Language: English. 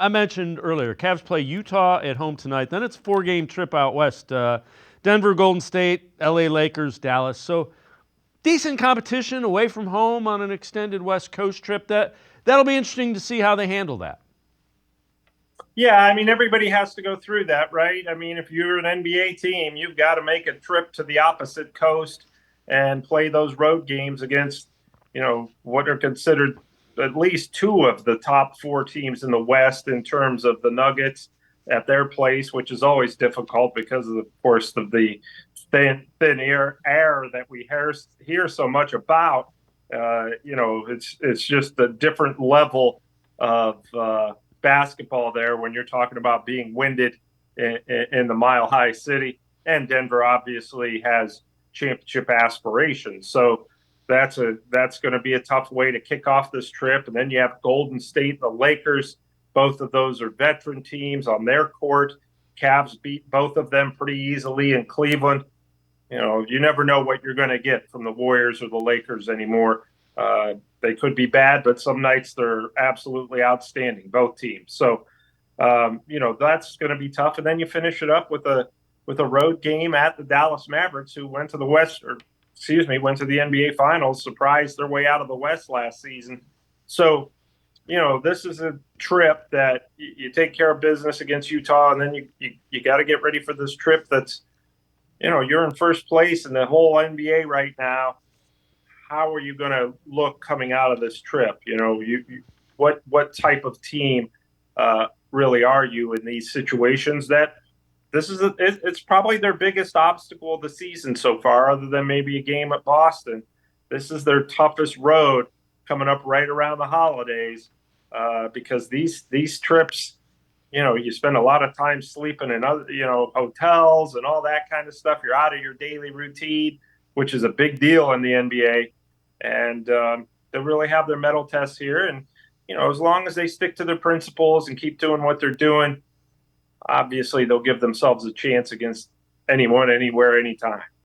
I mentioned earlier, Cavs play Utah at home tonight. Then it's a 4-game trip out west. Denver, Golden State, LA Lakers, Dallas. So decent competition away from home on an extended West Coast trip. That'll be interesting to see how they handle that. Yeah, I mean, everybody has to go through that, right? I mean, if you're an NBA team, you've got to make a trip to the opposite coast and play those road games against, what are considered at least two of the top four teams in the West in terms of the Nuggets at their place, which is always difficult because of course, of the thin air that we hear so much about. It's just a different level of basketball there when you're talking about being winded in the Mile High City. And Denver obviously has championship aspirations. So that's going to be a tough way to kick off this trip. And then you have Golden State, the Lakers. Both of those are veteran teams on their court. Cavs beat both of them pretty easily in Cleveland. You never know what you're going to get from the Warriors or the Lakers anymore. They could be bad, but some nights they're absolutely outstanding, both teams. So, that's going to be tough. And then you finish it up with a road game at the Dallas Mavericks, who went to went to the NBA Finals, surprised their way out of the West last season. So, this is a trip that you take care of business against Utah, and then you got to get ready for this trip that's you're in first place in the whole NBA right now. How are you going to look coming out of this trip? What type of team really are you in these situations? That it's probably their biggest obstacle of the season so far, other than maybe a game at Boston. This is their toughest road coming up right around the holidays because these trips you spend a lot of time sleeping in other, hotels and all that kind of stuff. You're out of your daily routine, which is a big deal in the NBA. And they really have their medal tests here. And, as long as they stick to their principles and keep doing what they're doing, obviously they'll give themselves a chance against anyone, anywhere, anytime.